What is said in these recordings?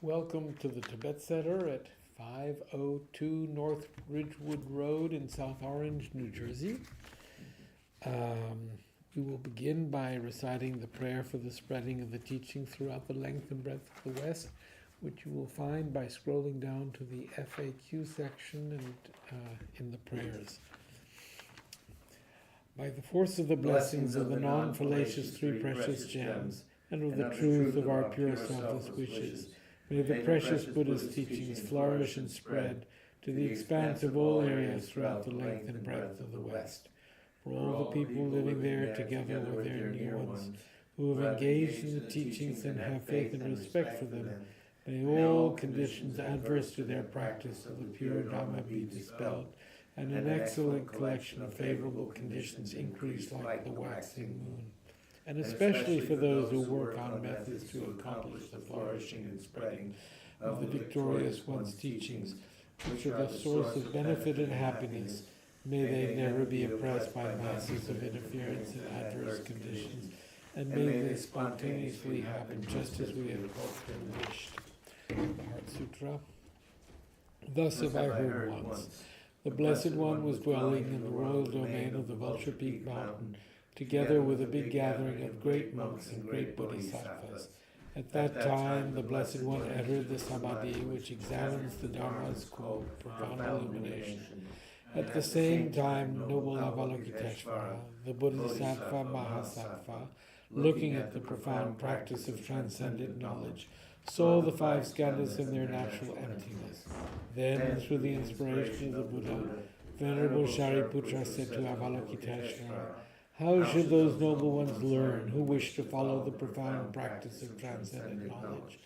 Welcome to the Tibet Center at 502 North Ridgewood Road in South Orange, New Jersey. We will begin by reciting the prayer for the spreading of the teaching throughout the length and breadth of the West, which you will find by scrolling down to the FAQ section and in the prayers. By the force of the blessings of the non-fallacious three precious gems, and of the truth of our pure selfless wishes, may the precious Buddha's teachings flourish and spread to the expanse of all areas throughout the length and breadth of the West. For all the people living there together with their near ones, who have engaged in the teachings and have faith and respect for them, may all conditions adverse to their practice of the pure Dhamma be dispelled, and an excellent collection of favorable conditions increase like the waxing moon. And especially for those who work on methods to accomplish the flourishing and spreading of the victorious one's teachings, which are the source of benefit and happiness, may they never be oppressed by masses of interference and adverse conditions, and may they spontaneously happen just as we have hoped and wished. The Heart Sutra. Thus have I heard once. The Blessed One was dwelling in the royal domain of the Vulture Peak Mountain, together with a big gathering of great monks and great bodhisattvas. At that time, the Blessed One entered the Samadhi, which examines the Dharma's quote, profound illumination. At the same time, noble Avalokiteshvara, the Bodhisattva Mahasattva, looking at the profound practice of transcendent knowledge, saw the five skandhas in their natural emptiness. Then, through the inspiration of the Buddha, Venerable Shariputra said to Avalokiteshvara, how should those noble ones learn who wish to follow the profound practice of transcendent knowledge?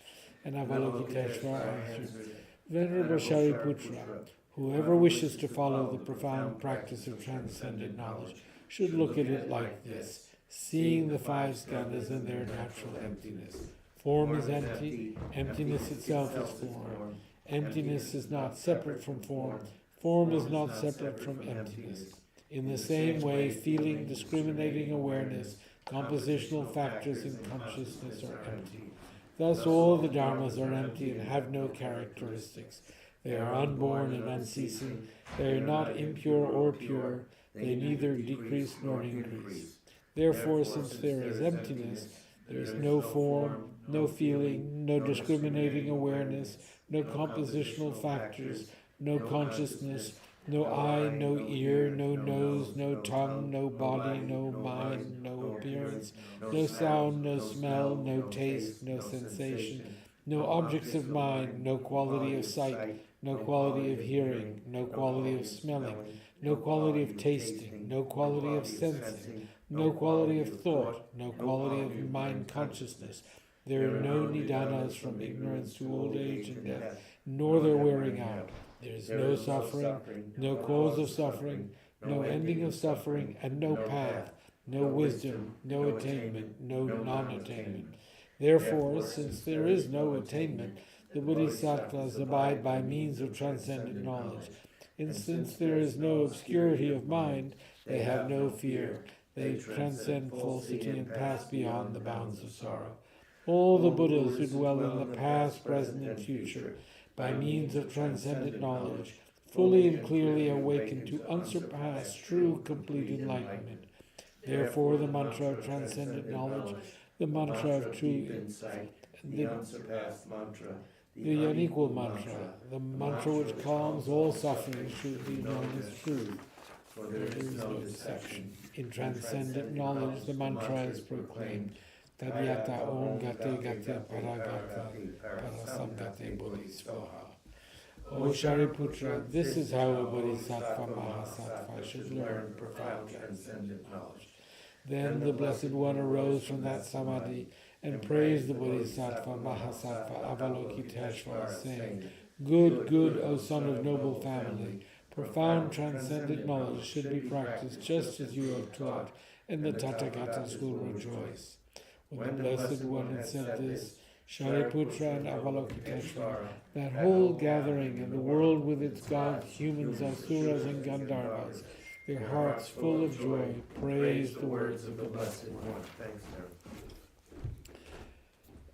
And Avalokiteshvara answered, Venerable Shariputra, whoever wishes to follow the profound practice of transcendent knowledge should look at it like this, seeing the five skandhas in their natural emptiness. Form is empty, emptiness itself is form. Emptiness is not separate from form, form is not separate from emptiness. In the same way, feeling, discriminating awareness, compositional factors in consciousness are empty. Thus all the dharmas are empty and have no characteristics. They are unborn and unceasing. They are not impure or pure. They neither decrease nor increase. Therefore, since there is emptiness, there is no form, no feeling, no discriminating awareness, no compositional factors, no consciousness, no eye, no ear, no nose, no tongue, no body, no mind, no appearance, no sound, no smell, no taste, no sensation, no objects of mind, no quality of sight, no quality of hearing, no quality of smelling, no quality of tasting, no quality of sensing, no quality of thought, no quality of mind consciousness. There are no nidanas from ignorance to old age and death, nor their wearing out. There is no suffering, no cause of suffering, no ending of suffering, and no path, no wisdom, no attainment, no non-attainment. Therefore, since there is no attainment, the Bodhisattvas abide by means of transcendent knowledge. And since there is no obscurity of mind, they have no fear. They transcend falsity and pass beyond the bounds of sorrow. All the Buddhas who dwell in the past, present, and future, by means of transcendent knowledge, fully and clearly awaken to unsurpassed, true, complete enlightenment. Therefore, the mantra of transcendent knowledge, the mantra of true insight, the unsurpassed mantra, the unequal mantra, the mantra which calms all suffering should be known as truth, for there is no deception. In transcendent knowledge, the mantra is proclaimed, Tadyata Om Gate Gate Paragata Parasamgate Bodhisvaha. O Shariputra, this is how a Bodhisattva Mahasattva should learn profound transcendent knowledge. Then the Blessed One arose from that samadhi and praised the Bodhisattva Mahasattva Avalokiteshvara, saying, Good, good, O son of noble family, profound transcendent knowledge should be practiced just as you have taught, and the Tathagatas will rejoice. When the Blessed One had said this, Shariputra and Avalokiteshvara, that whole gathering and the world with its gods, humans, asuras, and Gandharvas, their hearts full of joy, praised the words of the Blessed One. Thanks,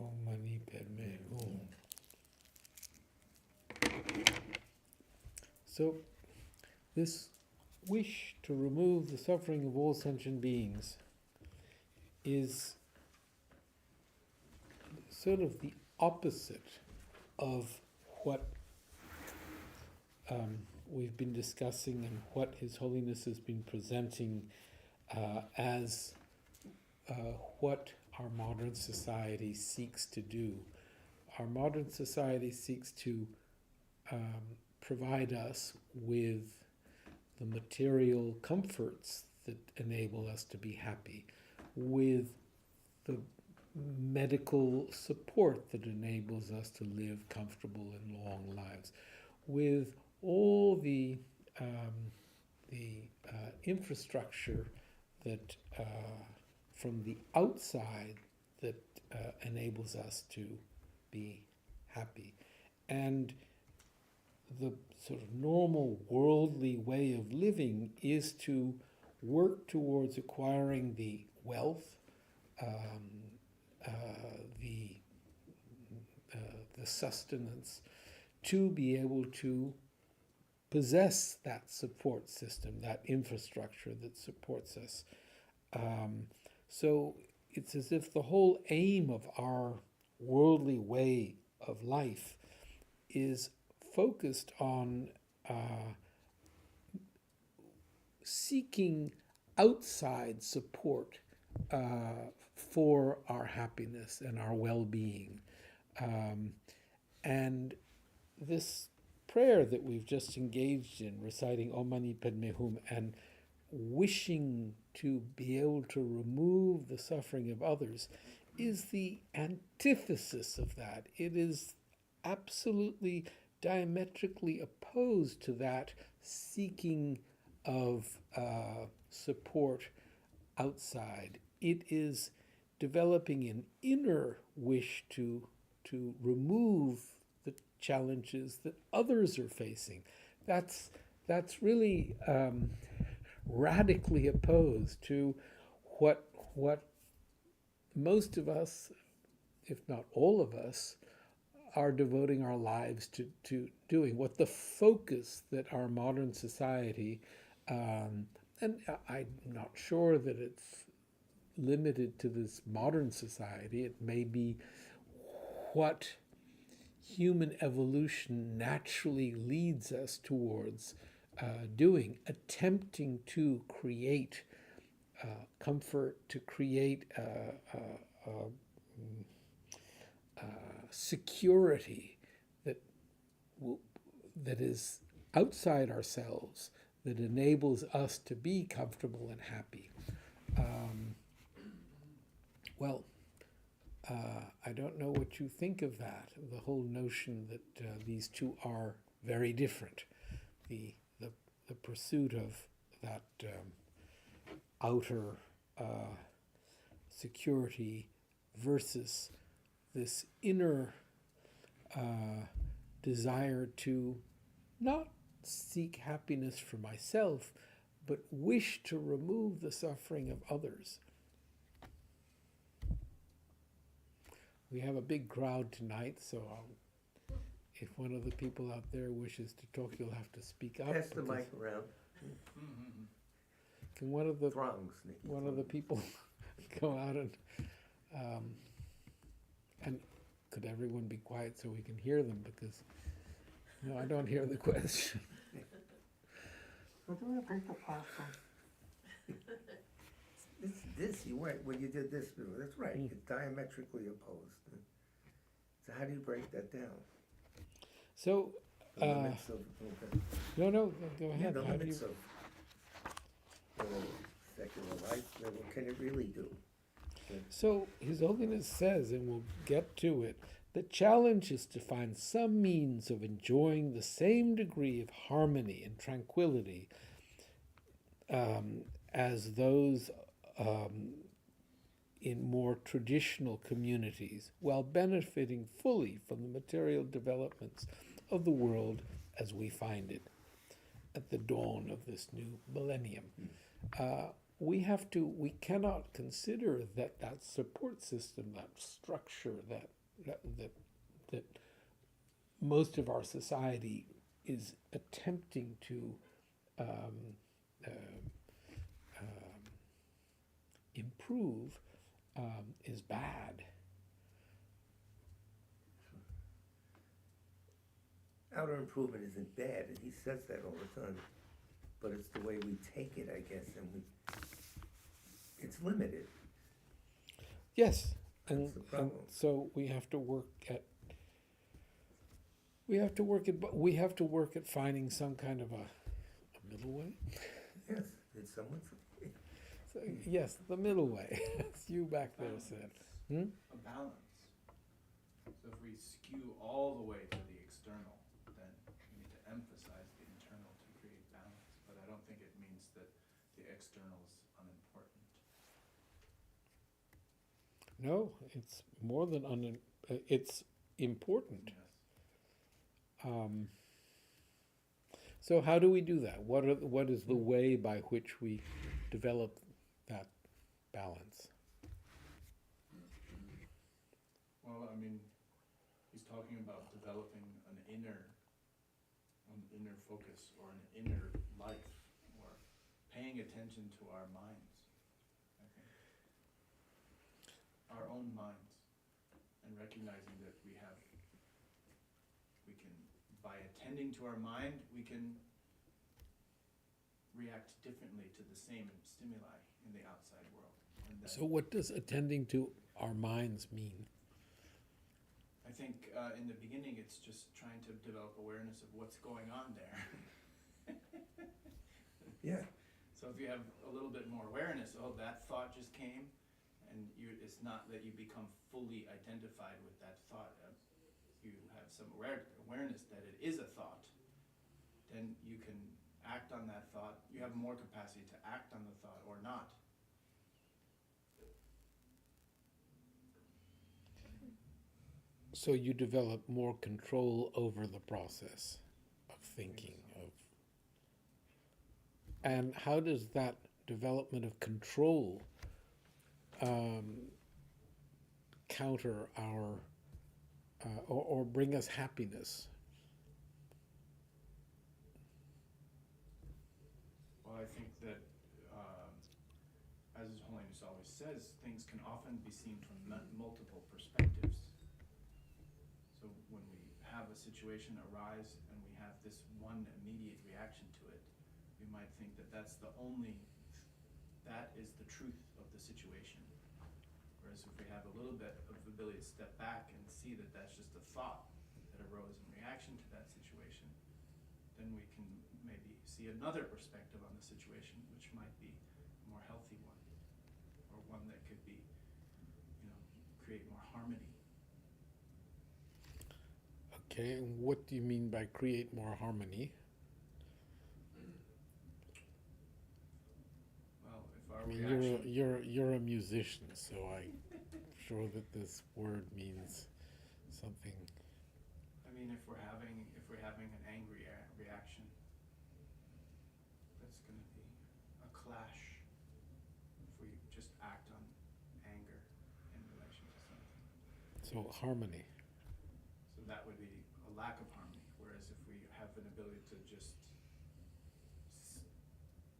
Om Mani Padme Hum. So, this wish to remove the suffering of all sentient beings is sort of the opposite of what we've been discussing and what His Holiness has been presenting as what our modern society seeks to do. Our modern society seeks to provide us with the material comforts that enable us to be happy, with the medical support that enables us to live comfortable and long lives, with all the infrastructure that from the outside that enables us to be happy. And the sort of normal worldly way of living is to work towards acquiring the wealth, the sustenance, to be able to possess that support system, that infrastructure that supports us. So it's as if the whole aim of our worldly way of life is focused on seeking outside support for our happiness and our well-being. And this prayer that we've just engaged in, reciting Om Mani Padme Hum, and wishing to be able to remove the suffering of others, is the antithesis of that. It is absolutely diametrically opposed to that seeking of support outside. It is developing an inner wish to remove the challenges that others are facing. That's really radically opposed to what most of us, if not all of us, are devoting our lives to doing. What the focus that our modern society, and I'm not sure that it's limited to this modern society, it may be what human evolution naturally leads us towards doing, attempting to create comfort, to create security that is outside ourselves, that enables us to be comfortable and happy. I don't know what you think of that, the whole notion that these two are very different. The pursuit of that outer security versus this inner desire to not seek happiness for myself, but wish to remove the suffering of others. We have a big crowd tonight, so if one of the people out there wishes to talk, you'll have to speak up. Pass the mic around. Can one of the Throngs, people go out and could everyone be quiet so we can hear them, because I don't hear the question. This, you're right, when you did this, that's right, it's diametrically opposed. So how do you break that down? So, The limits of, no, go ahead. the How do limits you- of secular life, what can it really do? So His Holiness says, and we'll get to it, the challenge is to find some means of enjoying the same degree of harmony and tranquility as those in more traditional communities, while benefiting fully from the material developments of the world as we find it at the dawn of this new millennium. We cannot consider that support system, that structure, that most of our society is attempting to improve, is bad. Outer improvement isn't bad, and he says that all the time, but it's the way we take it, I guess, and it's limited. Yes, and the problem. so we have to work at finding some kind of a middle way. Yes, did someone say? So, yes, the middle way, as you back there said. A balance. So if we skew all the way to the external, then we need to emphasize the internal to create balance. But I don't think it means that the external is unimportant. No, it's more than it's important. Yes. So how do we do that? What is the way by which we develop that balance? Well, I mean, he's talking about developing an inner focus or an inner life, or paying attention to our minds, I think. Our own minds, and recognizing that by attending to our mind, we can react differently to the same stimuli in the outside world. And So what does attending to our minds mean? I think in the beginning it's just trying to develop awareness of what's going on there. Yeah, So if you have a little bit more awareness, oh, that thought just came, and it's not that you become fully identified with that thought. You have some awareness that it is a thought, then you can act on that thought. You have more capacity to act on the thought or not. So you develop more control over the process of thinking of. And how does that development of control counter our or bring us happiness? Well, I think that, as His Holiness always says, things can often be seen from multiple perspectives. So when we have a situation arise and we have this one immediate reaction to it, we might think that that is the truth of the situation. Whereas if we have a little bit of ability to step back and see that that's just a thought that arose in reaction to that situation, then we can maybe see another perspective on the situation, which might be a more healthy one, or one that could be, create more harmony. Okay, and what do you mean by create more harmony? Well, if our I mean, reaction... you're a musician, so I'm sure that this word means something. I mean, if we're having an angry reaction, that's going to be a clash. If we just act on anger in relation to something, So harmony. so that would be a lack of harmony. Whereas if we have an ability to just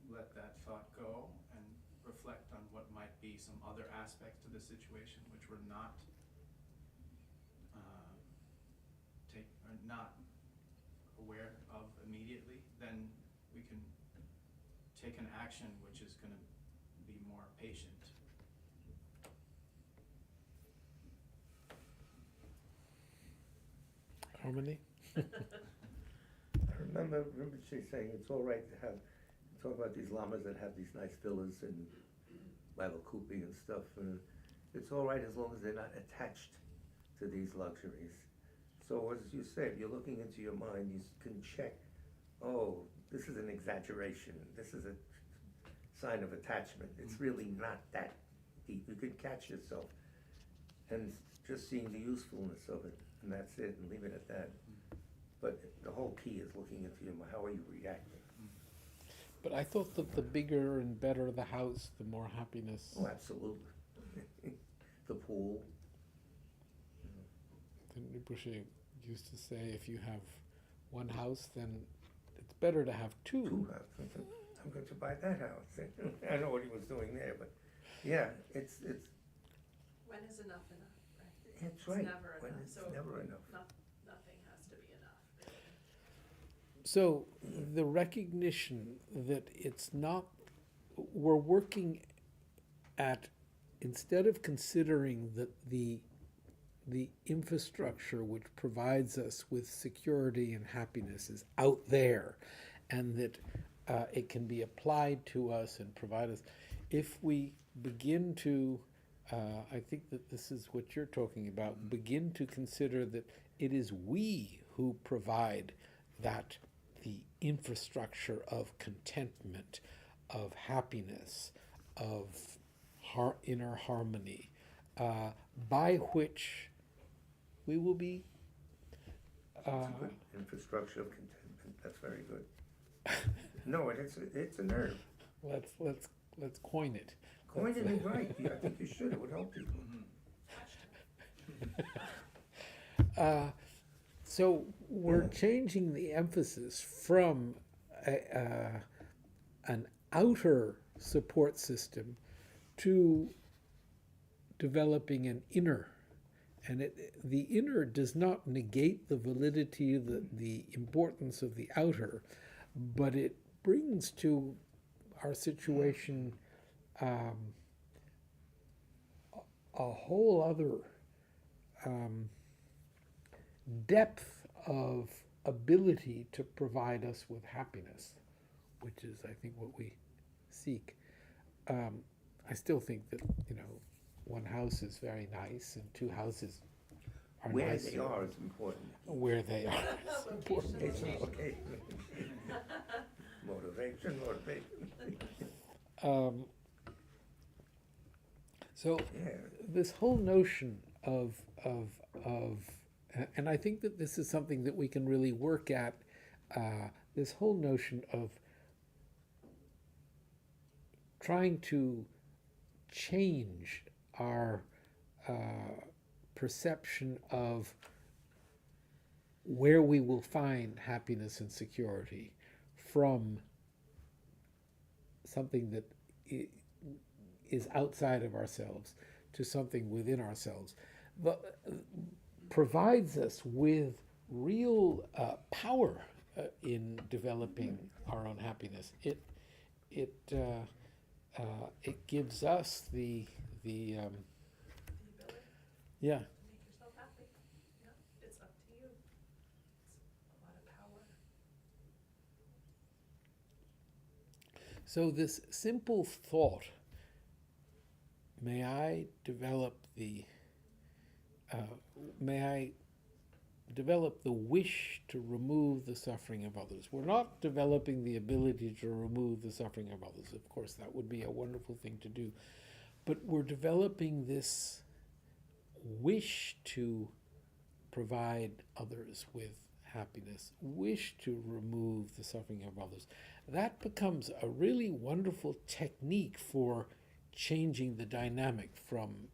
let that thought go and reflect on what might be some other aspects to the situation which we're not not aware of immediately, then we can take an action which is going to be more patient. Harmony? I remember she saying it's all right to have, talk about these lamas that have these nice villas and Wavakupi and stuff, and it's all right as long as they're not attached to these luxuries. So as you say, if you're looking into your mind, you can check, oh, this is an exaggeration, this is a sign of attachment. It's really not that deep. You can catch yourself and just seeing the usefulness of it, and that's it, and leave it at that. But the whole key is looking into your mind. How are you reacting? But I thought that the bigger and better the house, the more happiness. Oh, absolutely. The pool. Rinpoche used to say, if you have one house, then it's better to have two. Two houses. I'm going to buy that house. I know what he was doing there, but yeah, it's. When is enough enough, right? It's It's right. never When enough. it's So never enough. Nothing has to be enough, really. So the recognition that it's not, we're working at, instead of considering that the infrastructure which provides us with security and happiness is out there, and that it can be applied to us and provide us, if we begin to, I think that this is what you're talking about, begin to consider that it is we who provide that, the infrastructure of contentment, of happiness, of inner harmony, by which we will be. It's a good infrastructure of contentment. That's very good. No, it's a nerve. Let's coin it. Coin it is right. Yeah, I think you should. It would help people. So we're changing the emphasis from an outer support system to developing an inner. And the inner does not negate the validity, the importance of the outer, but it brings to our situation a whole other depth of ability to provide us with happiness, which is, I think, what we seek. I still think that, one house is very nice and two houses are Where nicer. they are is important. Where they are is important. Location. Okay. Motivation. So Yeah. this whole notion of, and I think that this is something that we can really work at, this whole notion of trying to change our perception of where we will find happiness and security from something that is outside of ourselves to something within ourselves, but provides us with real power in developing our own happiness. It gives us the ability yeah. to make yourself happy. Yeah, it's up to you. It's a lot of power. So this simple thought, may I develop the wish to remove the suffering of others. We're not developing the ability to remove the suffering of others. Of course, that would be a wonderful thing to do. But we're developing this wish to provide others with happiness, wish to remove the suffering of others. That becomes a really wonderful technique for changing the dynamic from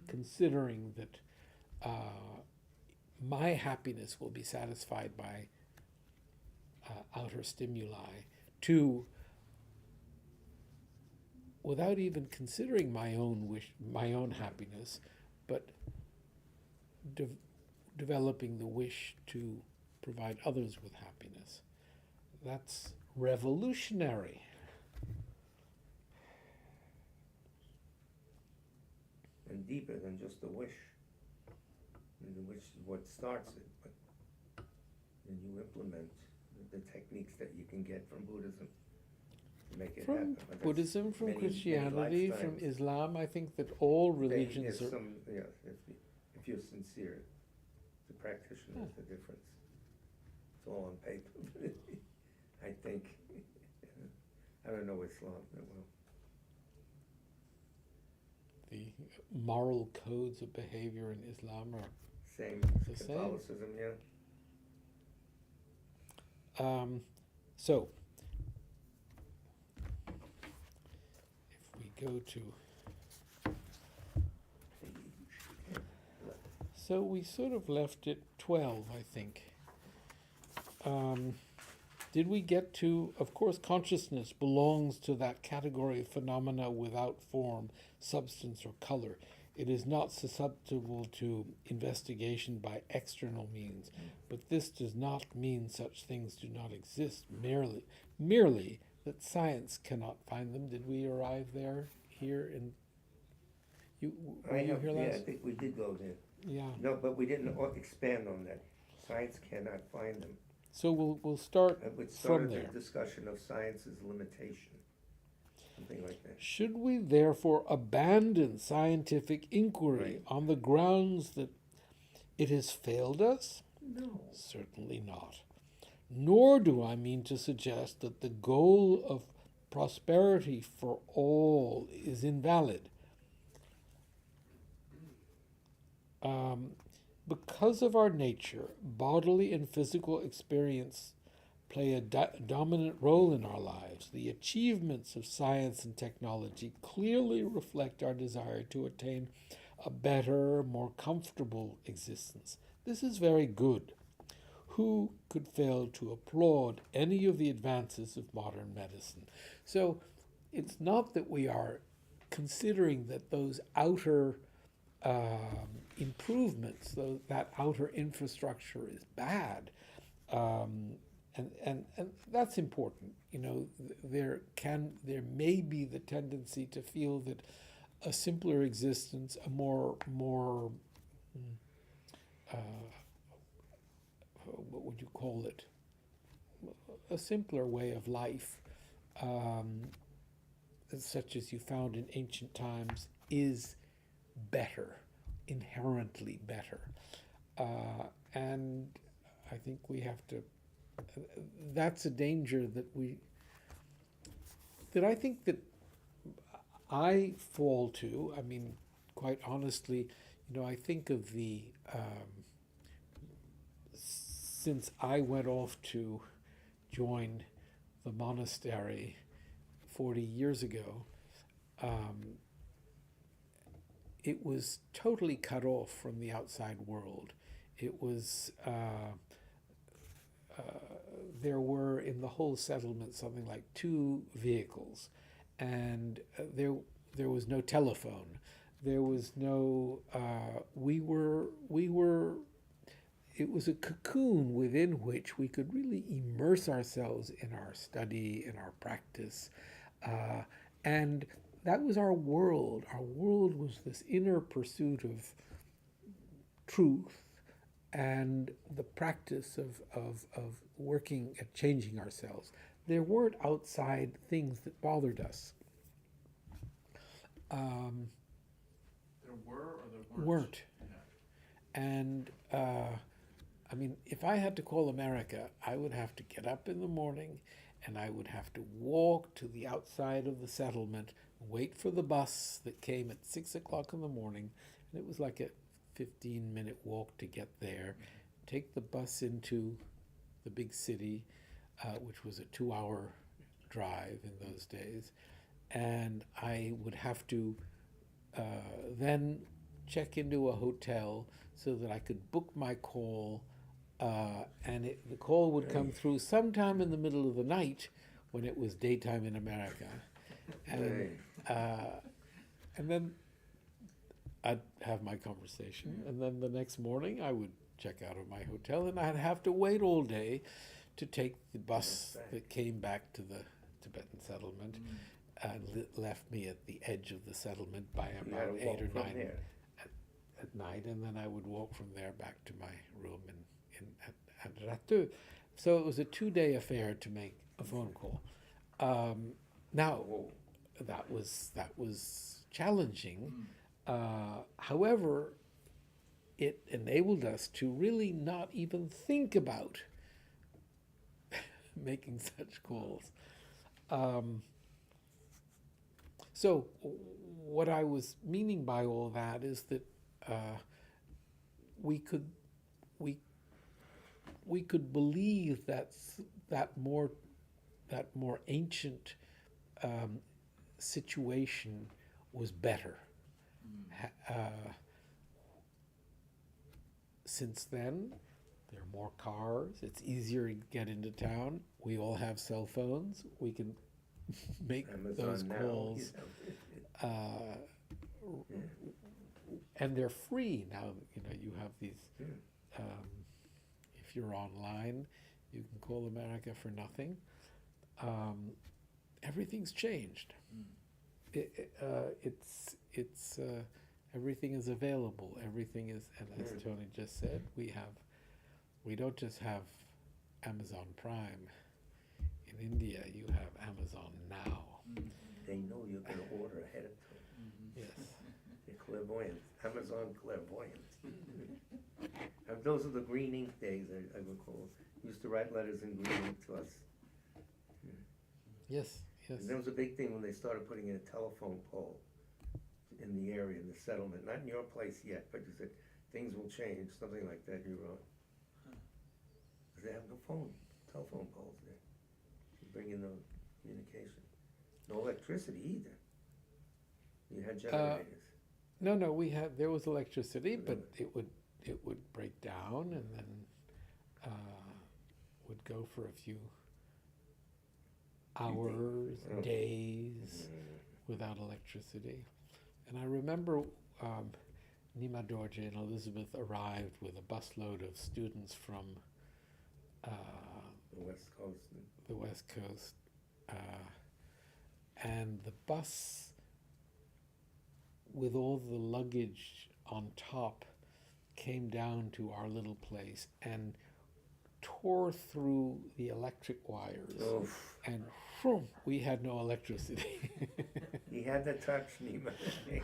considering that my happiness will be satisfied by outer stimuli to, without even considering my own wish, my own happiness, but developing the wish to provide others with happiness. That's revolutionary. And deeper than just a wish. And the wish is what starts it, but then you implement the techniques that you can get from Buddhism to make it From happen. But that's Buddhism, from many Christianity, from lifetimes. Islam, I think that all They- religions there's are. some, yeah, if you're sincere, the practitioner is the difference. It's all on paper, I think. I don't know Islam that well. The moral codes of behavior in Islam are Same the same. Catholicism, yeah. So, if we go to, so we sort of left it 12, I think. Did we get to, of course, consciousness belongs to that category of phenomena without form, substance, or color. It is not susceptible to investigation by external means, but this does not mean such things do not exist, merely that science cannot find them. Did we arrive there here in, were you here Yeah, I last? think we did go there. Yeah. No, but we didn't expand on that. Science cannot find them. So we'll start It would from start there. the discussion of science's limitation, something like that. Should we therefore abandon scientific inquiry Right. on the grounds that it has failed us? No. Certainly not. Nor do I mean to suggest that the goal of prosperity for all is invalid. Because of our nature, bodily and physical experience play a dominant role in our lives. The achievements of science and technology clearly reflect our desire to attain a better, more comfortable existence. This is very good. Who could fail to applaud any of the advances of modern medicine? So it's not that we are considering that those outer improvements, that outer infrastructure is bad, and that's important. There may be the tendency to feel that a simpler existence, a more what would you call it? A simpler way of life, such as you found in ancient times, is better, inherently better. And I think we have to, that's a danger that I think that I fall to. I mean, quite honestly, I think of since I went off to join the monastery 40 years ago, it was totally cut off from the outside world. It was, there were in the whole settlement something like 2 vehicles, and there was no telephone. There was no, it was a cocoon within which we could really immerse ourselves in our study, in our practice. And that was our world. Our world was this inner pursuit of truth and the practice of working at changing ourselves. There weren't outside things that bothered us. There were or there Weren't. Yeah. And I mean, if I had to call America, I would have to get up in the morning and I would have to walk to the outside of the settlement, wait for the bus that came at 6 o'clock in the morning, and it was like a 15-minute walk to get there, take the bus into the big city, which was a 2-hour drive in those days, and I would have to then check into a hotel so that I could book my call, and the call would come through sometime in the middle of the night when it was daytime in America. And then I'd have my conversation, and then the next morning I would check out of my hotel, and I'd have to wait all day to take the bus that came back to the Tibetan settlement and left me at the edge of the settlement by about 8 or 9 at night, and then I would walk from there back to my room at Ratu. So it was a 2-day affair to make a phone call. Now, that was challenging. However, it enabled us to really not even think about making such calls. So what I was meaning by all that is that we could believe that more ancient situation was better. Since then, there are more cars. It's easier to get into town. We all have cell phones. We can make those calls. And they're free now. You have these. If you're online, you can call America for nothing. Everything's changed. It's everything is available. Everything is, and as Tony just said, we don't just have Amazon Prime. In India, you have Amazon Now. They know you're going to order ahead of time. Yes. They're clairvoyant. Amazon clairvoyant. Those are the green ink days, I recall. Used to write letters in green ink to us. Yes. Yes. And there was a big thing when they started putting in a telephone pole in the area, in the settlement. Not in your place yet, but you said things will change, something like that you wrote. Because they have no telephone poles there to bring in the communication. No electricity either. You had generators. No, there was electricity, but it would break down and then would go for a few hours, days without electricity. And I remember Nima Dorje and Elizabeth arrived with a busload of students from The West Coast. And the bus with all the luggage on top came down to our little place, and tore through the electric wires, Oof. and whew, we had no electricity. He had the touch, Nima. It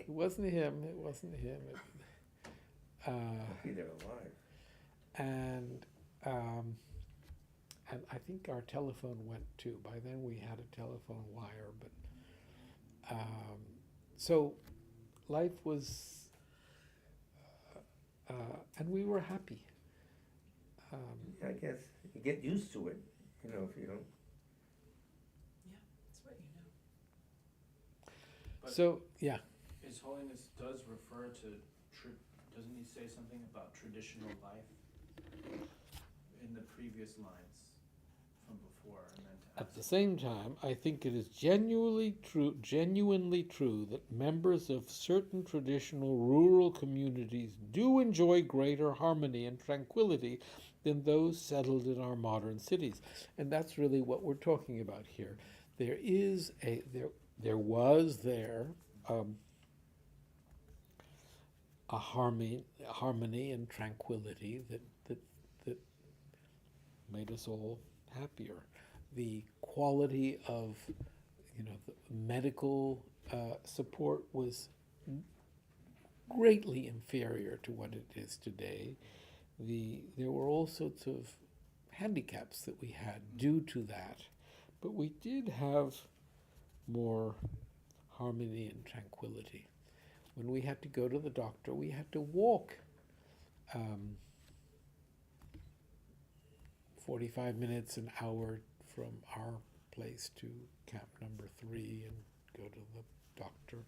wasn't him. It wasn't him. Lucky they're alive. And I think our telephone went too. By then we had a telephone wire, but so life was, and we were happy. I guess you get used to it, you know, if you don't. Yeah, that's what you know. But So yeah, His Holiness does refer to, doesn't he say something about traditional life in the previous lines from before? And then to at the same time, I think it is genuinely true that members of certain traditional rural communities do enjoy greater harmony and tranquility than those settled in our modern cities. And that's really what we're talking about here. There was a harmony and tranquility that made us all happier. The quality of, the medical support was greatly inferior to what it is today. There were all sorts of handicaps that we had due to that, but we did have more harmony and tranquility. When we had to go to the doctor, we had to walk 45 minutes, an hour from our place to camp number 3 and go to the doctor.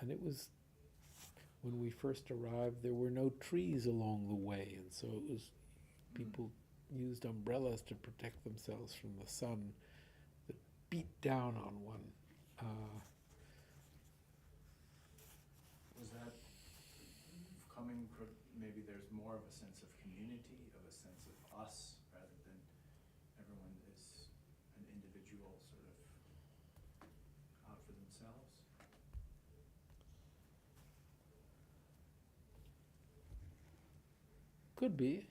And it was, when we first arrived, there were no trees along the way, and so it was, people used umbrellas to protect themselves from the sun that beat down on one. Was that coming, maybe there's more of a sense of community, of a sense of us, rather than everyone is an individual sort of out for themselves? Could be.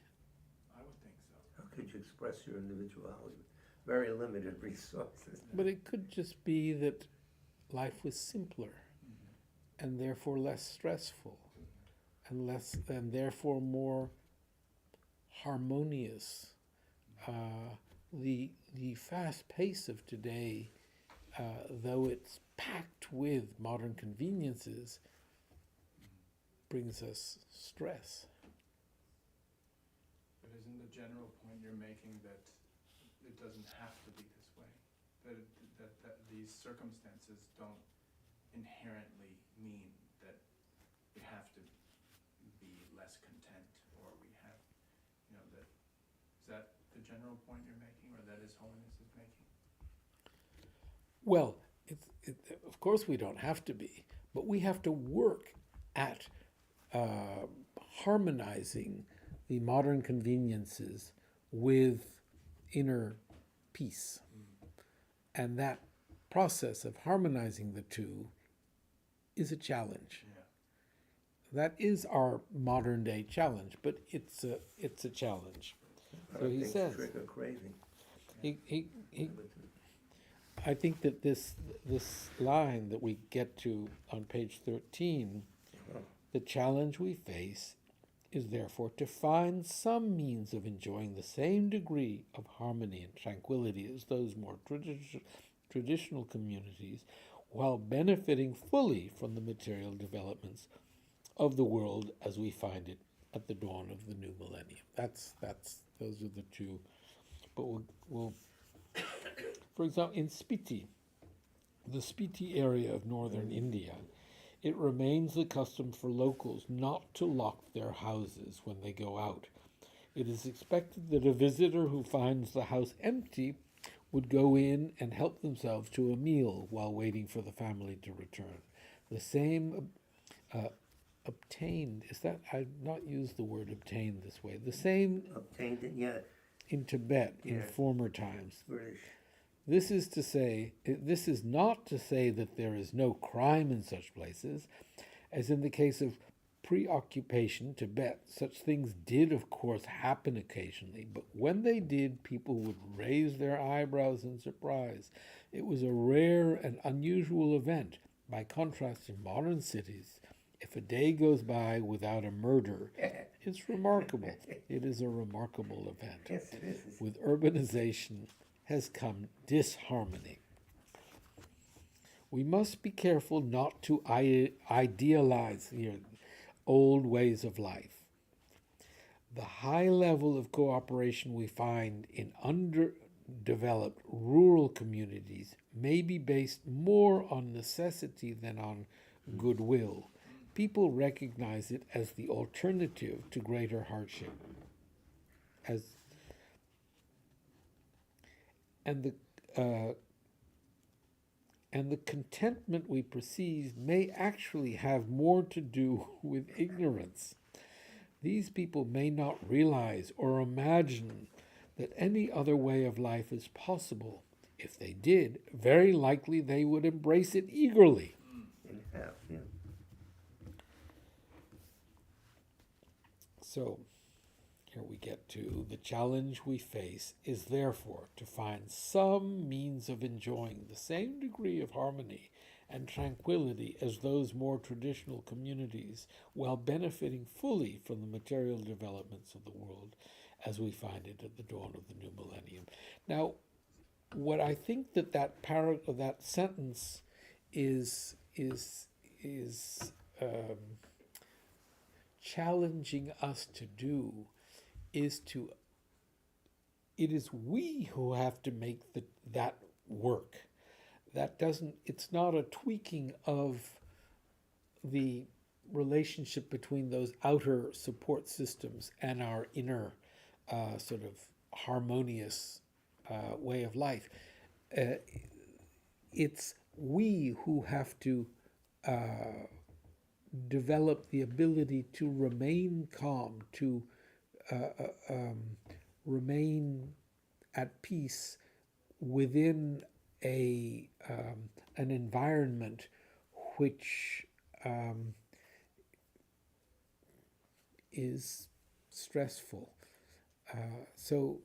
I would think so. How could you express your individuality? Very limited resources. But it could just be that life was simpler and therefore less stressful and therefore more harmonious. The fast pace of today, though it's packed with modern conveniences, brings us stress. But isn't the general point you're making that it doesn't have to be this way? That these circumstances don't inherently mean that we have to be less content, or we have, that, is that the general point you're making, or that His Holiness is making? Well, of course we don't have to be, but we have to work at harmonizing the modern conveniences with inner peace. And that process of harmonizing the two is a challenge. Yeah. That is our modern day challenge, but it's a challenge. So he says, Trigger craving. I think that this line that we get to on page 13, the challenge we face is therefore to find some means of enjoying the same degree of harmony and tranquility as those more traditional communities, while benefiting fully from the material developments of the world as we find it at the dawn of the new millennium. Those are the two. But we'll for example, in Spiti, the Spiti area of northern India, it remains the custom for locals not to lock their houses when they go out. It is expected that a visitor who finds the house empty would go in and help themselves to a meal while waiting for the family to return. The same obtained, is that, I've not used the word obtained this way, the same Obtained it, yeah, in Tibet in Yeah. former times. British. This is not to say that there is no crime in such places, as in the case of pre-occupation Tibet, such things did, of course, happen occasionally, but when they did, people would raise their eyebrows in surprise. It was a rare and unusual event. By contrast, in modern cities, if a day goes by without a murder, it's remarkable. It is a remarkable event. Yes, it is. With urbanization has come disharmony. We must be careful not to idealize old ways of life. The high level of cooperation we find in underdeveloped rural communities may be based more on necessity than on goodwill. People recognize it as the alternative to greater hardship. And the contentment we perceive may actually have more to do with ignorance. These people may not realize or imagine that any other way of life is possible. If they did, very likely they would embrace it eagerly. Yeah. So, here we get to the challenge we face is therefore to find some means of enjoying the same degree of harmony and tranquility as those more traditional communities, while benefiting fully from the material developments of the world as we find it at the dawn of the new millennium. Now, what I think that sentence is challenging us to do is it is we who have to make that work. It's not a tweaking of the relationship between those outer support systems and our inner sort of harmonious way of life. It's we who have to develop the ability to remain calm, to remain at peace within an environment which is stressful. So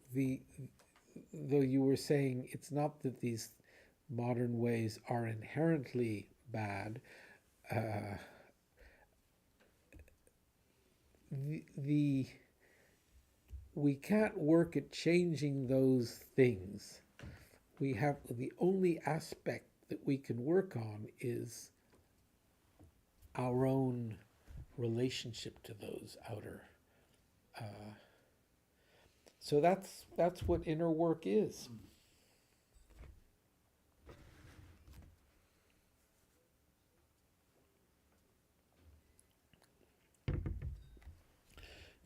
though you were saying it's not that these modern ways are inherently bad, we can't work at changing those things. We have the only aspect that we can work on is our own relationship to those outer. So that's what inner work is.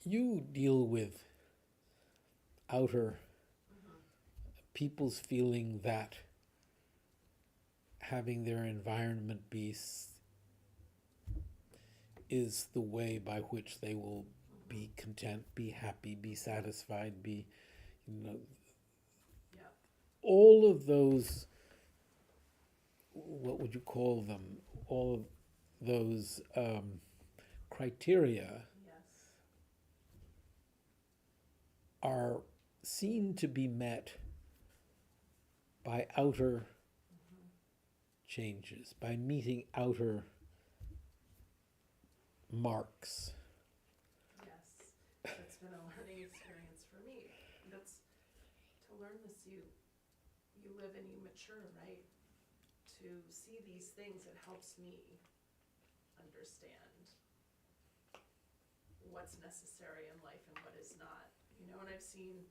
You deal with outer people's feeling that having their environment be is the way by which they will be content, be happy, be satisfied, be, all of those, what would you call them? All of those criteria are seen to be met by outer changes, by meeting outer marks. Yes, that's been a learning experience for me. That's to learn this. You live and you mature, right? To see these things, it helps me understand what's necessary in life and what is not. And I've seen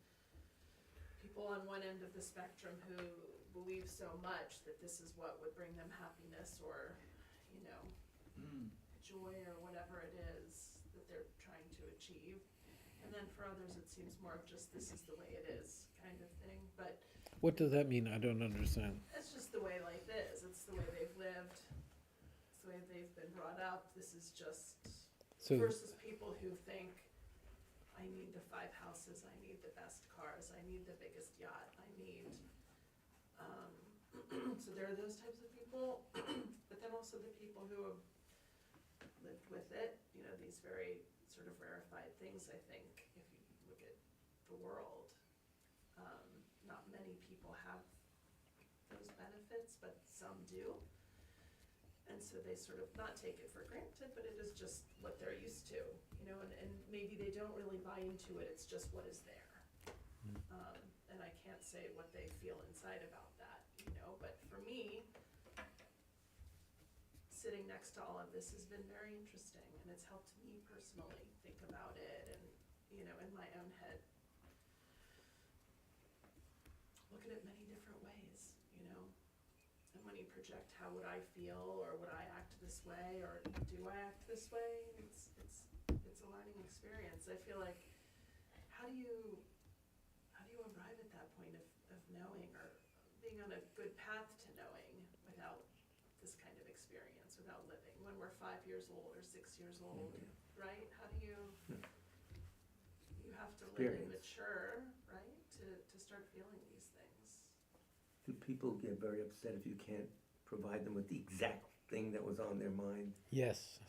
people on one end of the spectrum who believe so much that this is what would bring them happiness or, joy or whatever it is that they're trying to achieve. And then for others, it seems more of just this is the way it is kind of thing. But what does that mean? I don't understand. It's just the way life is. It's the way they've lived. It's the way they've been brought up. This is just versus people who think, I need the 5 houses, I need the best cars, I need the biggest yacht, I need, so there are those types of people, but then also the people who have lived with it, of these very sort of rarefied things, I think, if you look at the world. Not many people have those benefits, but some do. And so they sort of not take it for granted, but it is just what they're used to, you know, and maybe they don't really buy into it, it's just what is there. And I can't say what they feel inside about that, you know, but for me, sitting next to all of this has been very interesting, and it's helped me personally think about it and, you know, in my own head, look at it many different ways, you know. And when you project how would I feel, or would I act this way, or do I act this way, it's a learning experience. I feel like, how do you arrive at that point of knowing, or being on a good path to knowing without this kind of experience, without living, when we're 5 years old or 6 years old, right? How do you have to live and mature, right, to start feeling these things. Do people get very upset if you can't provide them with the exact thing that was on their mind? Yes.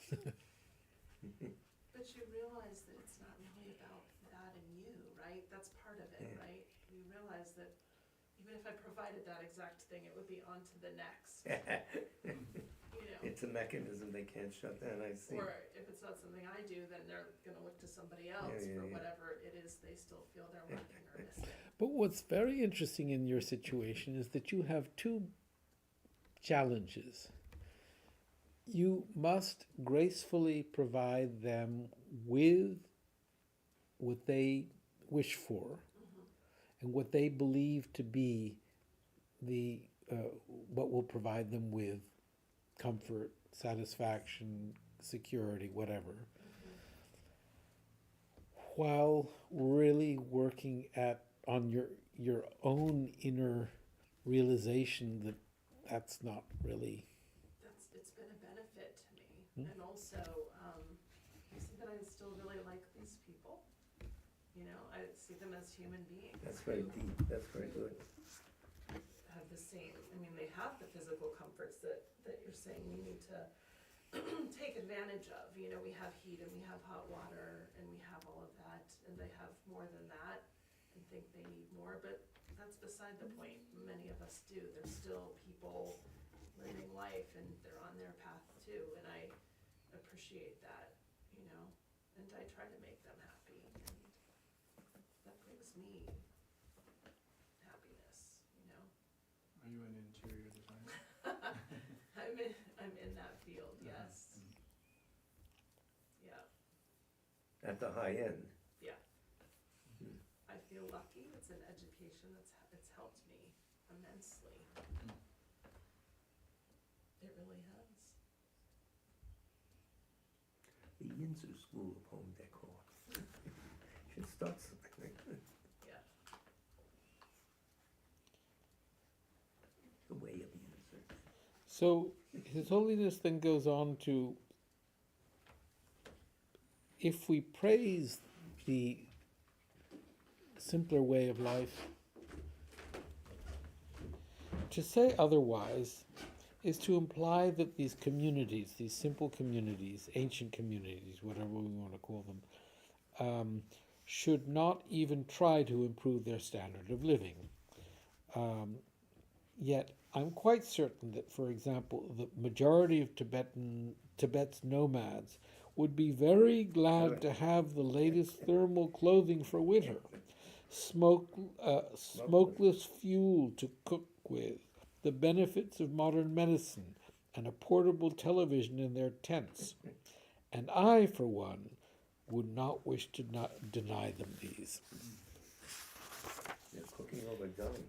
But you realize that it's not really about that and you, right? That's part of it, right? You realize that even if I provided that exact thing, it would be on to the next. You know. It's a mechanism they can't shut down, I see. Or if it's not something I do, then they're going to look to somebody else for whatever it is they still feel they're lacking or missing. But what's very interesting in your situation is that you have two challenges. You must gracefully provide them with what they wish for and what they believe to be the what will provide them with comfort, satisfaction, security, whatever, while really working on your own inner realization that that's not really. It's been a benefit to me, and also I see that I still really like these people. You know, I see them as human beings. That's very deep. That's very good. Have the same. I mean, they have the physical comforts that you're saying we need to take advantage of. You know, we have heat and we have hot water and we have all of that, and they have more than that and think they need more, but that's beside the point. Many of us do. They're still people living life, and they're on their path too, and I appreciate that, you know, and I try to make them happy, and that brings me happiness, you know. Are you an interior designer? I'm in that field, yes. Yeah. At the high end. Yeah. I feel lucky. It's an education it's helped me immensely. It really has. The KHENSUR School of Home Decor. Should start something. Yeah. The way of KHENSUR. So His Holiness then goes on to, if we praise the simpler way of life, to say otherwise is to imply that these communities, these simple communities, ancient communities, whatever we want to call them, should not even try to improve their standard of living. Yet I'm quite certain that, for example, the majority of Tibet's nomads would be very glad to have the latest thermal clothing for winter, smokeless fuel to cook with, the benefits of modern medicine, and a portable television in their tents. And I, for one, would not wish to deny them these. They're cooking over dung.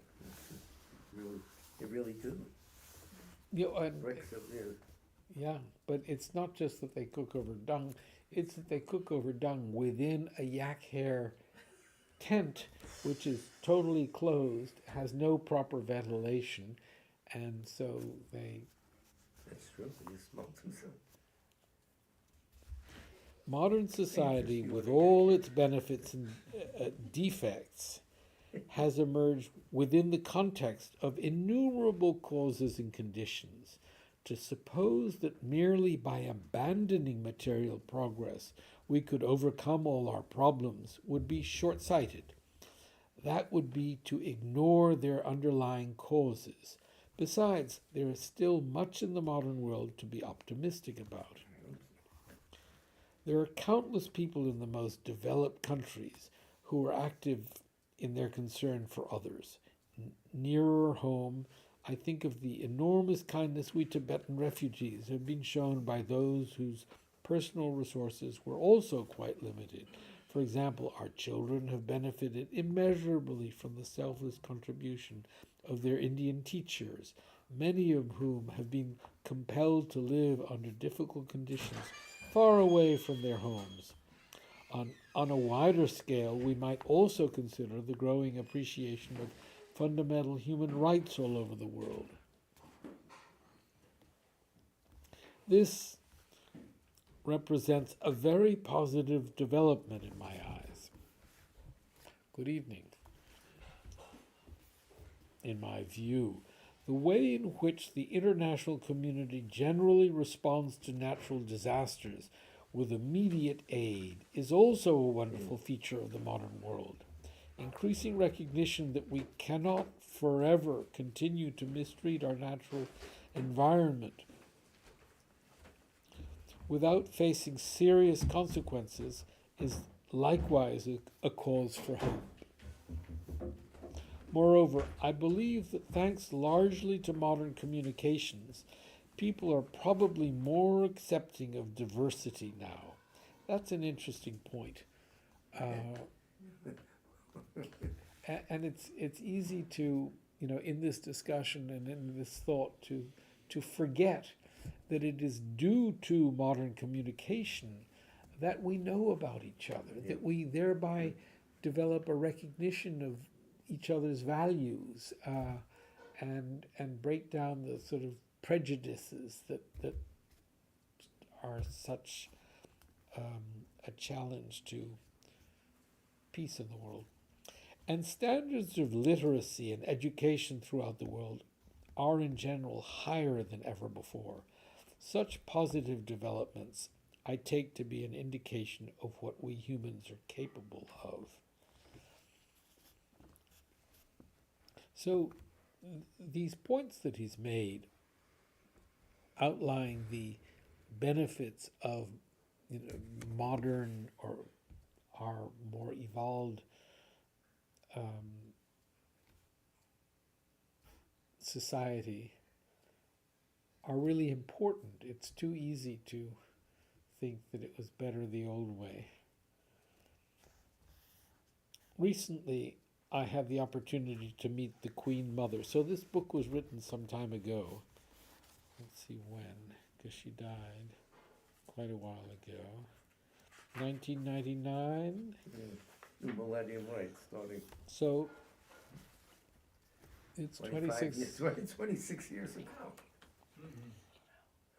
Really, they really do. You know, and, Bricks of their. yeah, but it's not just that they cook over dung, it's that they cook over dung within a yak hair tent, which is totally closed, has no proper ventilation, and so they... That's true, you smoke them some. Modern society, with all its benefits and defects, has emerged within the context of innumerable causes and conditions, To suppose that merely by abandoning material progress we could overcome all our problems would be short-sighted. That would be to ignore their underlying causes. Besides, there is still much in the modern world to be optimistic about. There are countless people in the most developed countries who are active in their concern for others. Nearer home, I think of the enormous kindness we Tibetan refugees have been shown by those whose personal resources were also quite limited. For example, our children have benefited immeasurably from the selfless contribution of their Indian teachers, many of whom have been compelled to live under difficult conditions far away from their homes. On a wider scale, we might also consider the growing appreciation of fundamental human rights all over the world. This represents a very positive development in my eyes. Good evening. In my view, the way in which the international community generally responds to natural disasters with immediate aid is also a wonderful feature of the modern world. Increasing recognition that we cannot forever continue to mistreat our natural environment without facing serious consequences is likewise a cause for hope. Moreover, I believe that thanks largely to modern communications, people are probably more accepting of diversity now. That's an interesting point. And it's easy to, in this discussion and in this thought to forget that it is due to modern communication that we know about each other, that we thereby develop a recognition of each other's values and break down the sort of prejudices that are such a challenge to peace in the world. And standards of literacy and education throughout the world are in general higher than ever before. Such positive developments I take to be an indication of what we humans are capable of. So these points that he's made outline the benefits of modern or our more evolved society are really important. It's too easy to think that it was better the old way. Recently, I had the opportunity to meet the Queen Mother. So this book was written some time ago. Let's see when, because she died quite a while ago. 1999. Millennium, right, starting. So it's 26 years ago.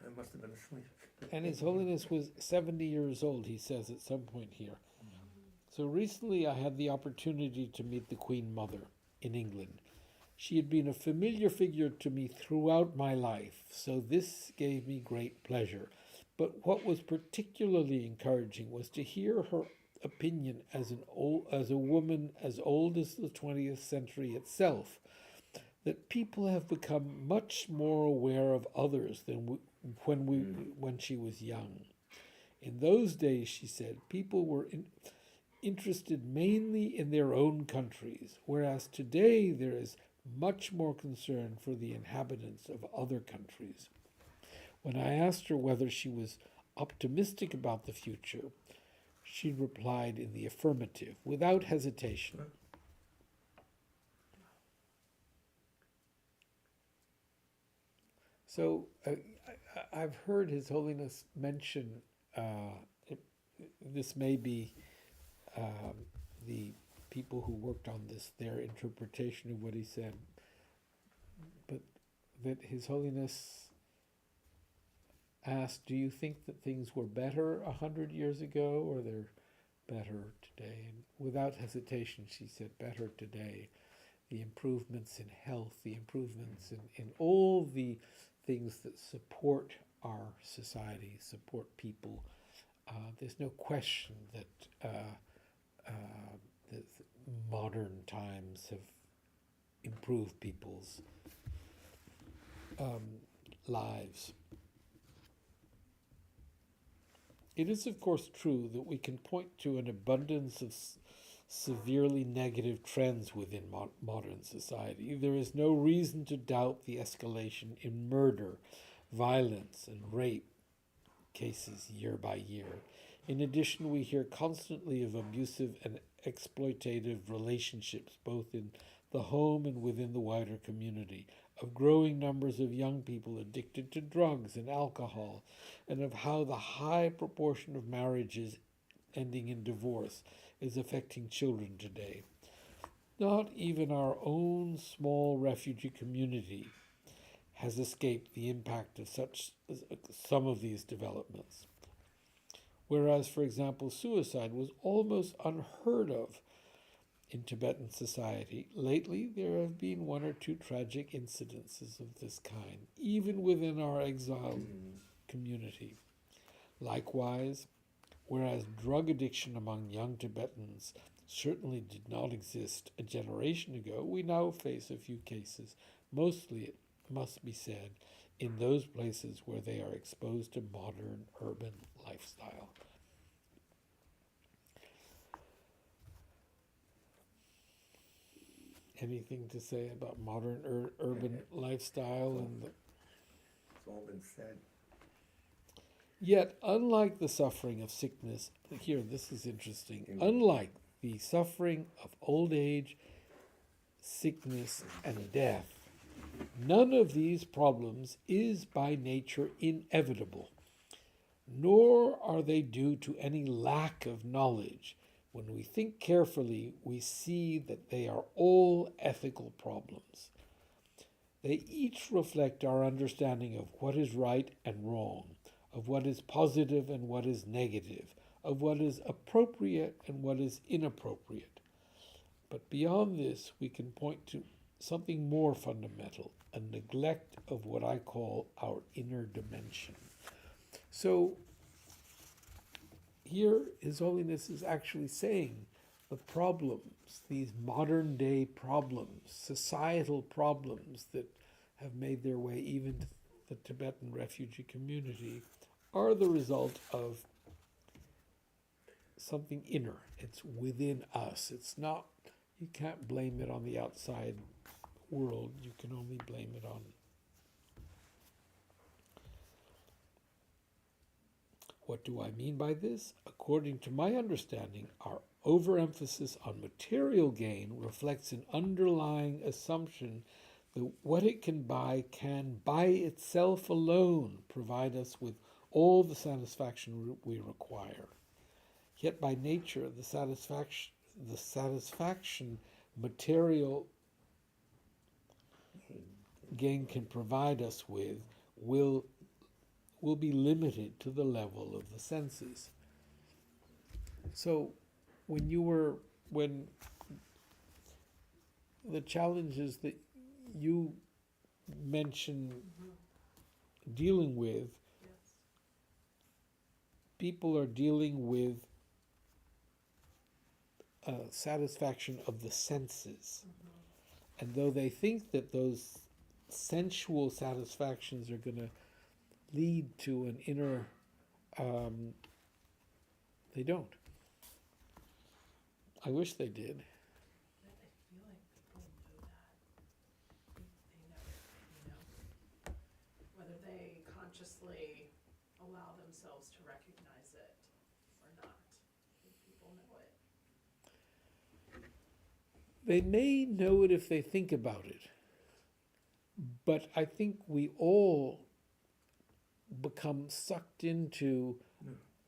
I must have been asleep. And His Holiness was 70 years old, he says at some point here. So recently I had the opportunity to meet the Queen Mother in England. She had been a familiar figure to me throughout my life, so this gave me great pleasure. But what was particularly encouraging was to hear her opinion as a woman as old as the 20th century itself, that people have become much more aware of others than when she was young. In those days, she said, people were interested mainly in their own countries, whereas today there is much more concern for the inhabitants of other countries. When I asked her whether she was optimistic about the future, she replied in the affirmative, without hesitation. So I've heard His Holiness mention, this may be the people who worked on this, their interpretation of what he said, but that His Holiness asked, do you think that things were better 100 years ago or they're better today? And without hesitation, she said, better today. The improvements in health, the improvements in all the things that support our society, support people. There's no question that modern times have improved people's lives. It is, of course, true that we can point to an abundance of severely negative trends within modern society. There is no reason to doubt the escalation in murder, violence, and rape cases year by year. In addition, we hear constantly of abusive and exploitative relationships, both in the home and within the wider community, of growing numbers of young people addicted to drugs and alcohol, and of how the high proportion of marriages ending in divorce is affecting children today. Not even our own small refugee community has escaped the impact of some of these developments. Whereas, for example, suicide was almost unheard of in Tibetan society, lately there have been one or two tragic incidences of this kind, even within our exiled community. Likewise, whereas drug addiction among young Tibetans certainly did not exist a generation ago, we now face a few cases, mostly, it must be said, in those places where they are exposed to modern urban lifestyle. Anything to say about modern urban lifestyle? It's all been said. Yet, unlike the suffering of sickness, here, this is interesting, unlike the suffering of old age, sickness, and death, none of these problems is by nature inevitable, nor are they due to any lack of knowledge. When we think carefully, we see that they are all ethical problems. They each reflect our understanding of what is right and wrong, of what is positive and what is negative, of what is appropriate and what is inappropriate. But beyond this, we can point to something more fundamental, a neglect of what I call our inner dimension. So, here, His Holiness is actually saying the problems, these modern day problems, societal problems that have made their way even to the Tibetan refugee community, are the result of something inner. It's within us. It's not, you can't blame it on the outside world. You can only blame it on. What do I mean by this? According to my understanding, our overemphasis on material gain reflects an underlying assumption that what it can by itself alone provide us with all the satisfaction we require. Yet by nature, the satisfaction material gain can provide us with will be limited to the level of the senses. So when the challenges that you mentioned dealing with, Yes. people are dealing with satisfaction of the senses. And though they think that those sensual satisfactions are going to lead to an inner, they don't. I wish they did. I feel like people know that. They know, whether they consciously allow themselves to recognize it or not. I think people know it. They may know it if they think about it. But I think we all become sucked into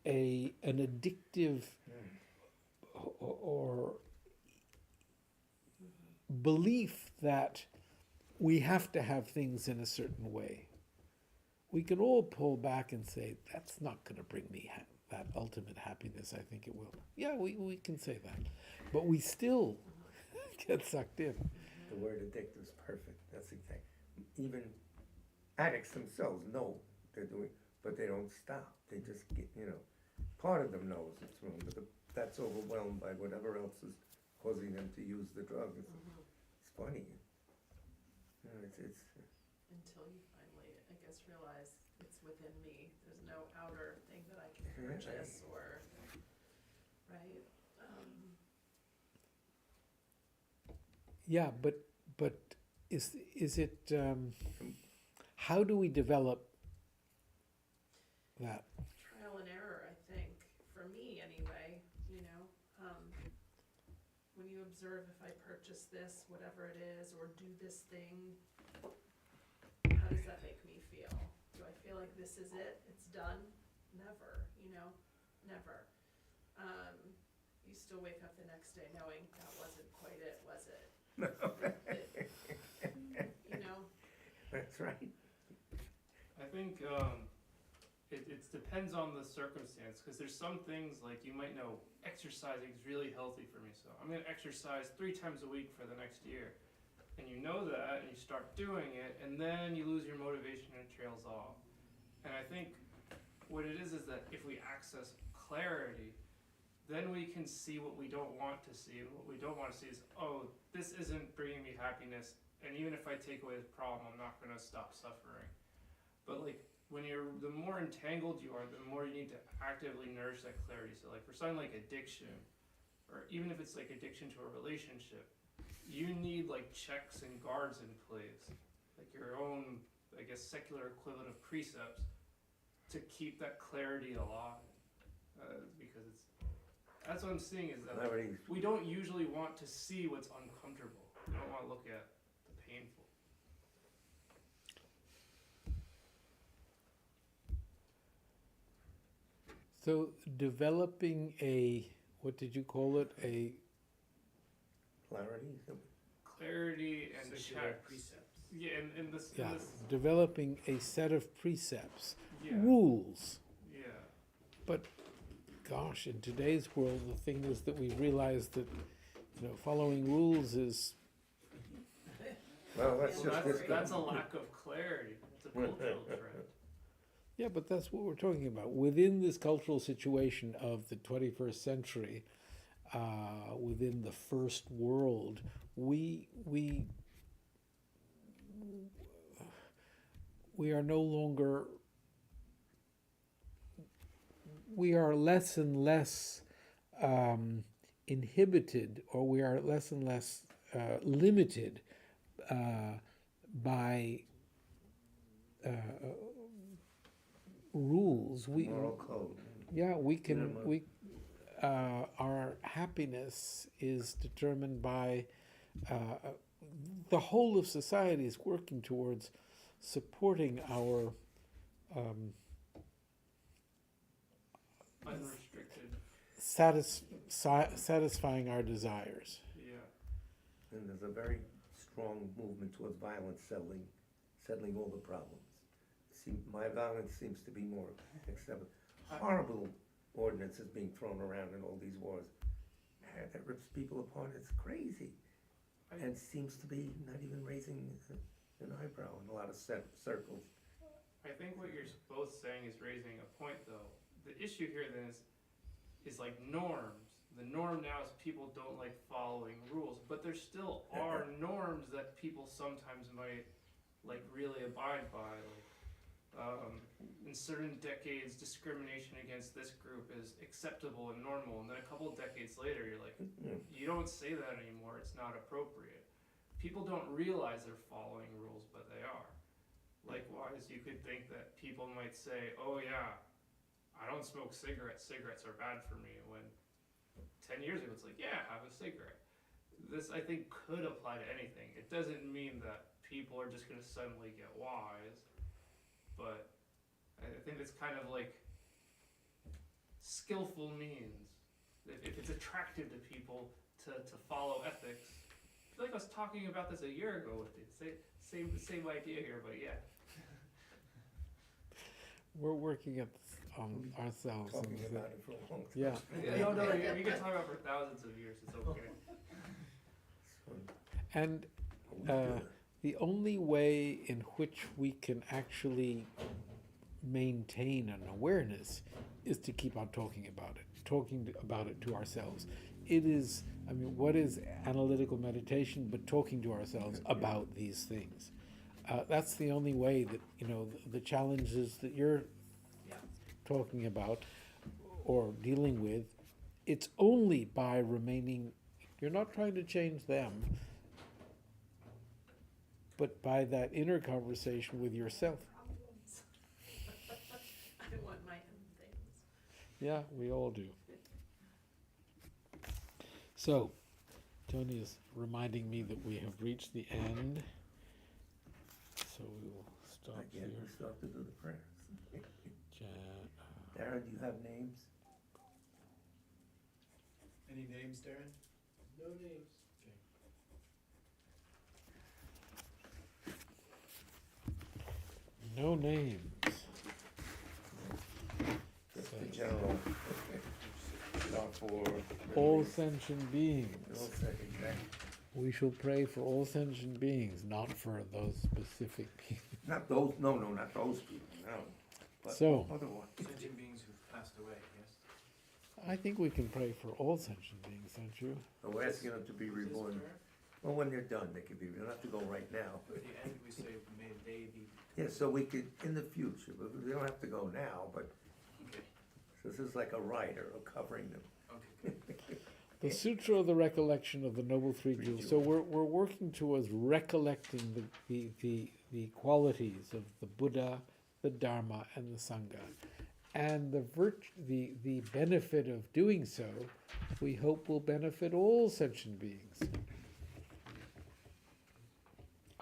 an addictive or belief that we have to have things in a certain way. We can all pull back and say, that's not going to bring me that ultimate happiness I think it will. Yeah, we can say that. But we still get sucked in. The word addictive is perfect. That's exact. Even addicts themselves know they're doing, but they don't stop. They just get, part of them knows it's wrong, but that's overwhelmed by whatever else is causing them to use the drug. It's funny. It's Until you finally, I guess, realize it's within me. There's no outer thing that I can purchase or, right? Yeah, but is it, how do we develop that? Trial and error, I think, for me anyway, when you observe if I purchase this, whatever it is, or do this thing, how does that make me feel? Do I feel like this is it? It's done? Never, never. You still wake up the next day knowing that wasn't quite it, was it? That's right. I think it depends on the circumstance, because there's some things like you might know exercising is really healthy for me, so I'm going to exercise 3 times a week for the next year. And you know that, and you start doing it, and then you lose your motivation and it trails off. And I think what it is that if we access clarity, then we can see what we don't want to see. And what we don't want to see is, oh, this isn't bringing me happiness, and even if I take away this problem, I'm not going to stop suffering. But like, the more entangled you are, the more you need to actively nourish that clarity. So like for something like addiction, or even if it's like addiction to a relationship, you need like checks and guards in place, like your own, I guess, secular equivalent of precepts to keep that clarity alive. Because that's what I'm seeing is that we don't usually want to see what's uncomfortable. We don't want to look at the painful. So developing what did you call it? Clarity? And Secular checks. precepts. Yeah, and this. Yeah, This, developing a set of precepts, yeah. rules. Yeah. But gosh, in today's world, the thing is that we realize that following rules is Well, That's a lack of clarity. It's a cultural trend. yeah, but that's what we're talking about. Within this cultural situation of the 21st century, within the first world, we are no longer, we are less and less inhibited, or we are less and less limited by rules. Moral code. Yeah, our happiness is determined by the whole of society is working towards supporting our Unrestricted. satisfying our desires. Yeah. And there's a very strong movement towards violence settling all the problems. My violence seems to be more acceptable. Horrible ordinances being thrown around in all these wars. That rips people apart. It's crazy. And seems to be not even raising an eyebrow in a lot of circles. I think what you're both saying is raising a point, though. The issue here then is like norms. The norm now is people don't like following rules, but there still are norms that people sometimes might like really abide by. Like in certain decades, discrimination against this group is acceptable and normal, and then a couple decades later, you're like, you don't say that anymore. It's not appropriate. People don't realize they're following rules, but they are. Likewise, you could think that people might say, oh yeah, I don't smoke cigarettes. Cigarettes are bad for me. When 10 years ago, it's like, yeah, have a cigarette. This, I think, could apply to anything. It doesn't mean that people are just going to suddenly get wise, but I think it's kind of like skillful means. If it's attractive to people to follow ethics. I feel like I was talking about this a year ago with you. Same idea here, but yeah. We're working at ourselves. Talking about it for a long time. Yeah. No, we can talk about it for thousands of years. It's okay. And the only way in which we can actually maintain an awareness is to keep on talking about it to ourselves. It is, I mean, what is analytical meditation but talking to ourselves about these things? That's the only way that, the challenges that you're talking about or dealing with, it's only by remaining, you're not trying to change them, but by that inner conversation with yourself. Problems. I want my own things. Yeah, we all do. So, Tony is reminding me that we have reached the end. So we will stop Again, here. we still have to do the prayers. Ja- Darren, do you have names? Any names, Darren? No names. No names. Just the general, not for. All sentient beings. Exactly. We shall pray for all sentient beings, not for those specific people. Not those, no, not those people, no. But So- other ones. Sentient beings who've passed away, yes? I think we can pray for all sentient beings, don't you? So we're asking them to be reborn. Well, when they're done, they can be, they don't have to go right now. At the end, we say, may they be. Yeah, so we could, in the future, but they don't have to go now, but, Okay, so this is like a rider of covering them. okay. The Sutra of the Recollection of the Noble Three Jewels. So we're working towards recollecting the qualities of the Buddha, the Dharma, and the Sangha. And the benefit of doing so, we hope will benefit all sentient beings.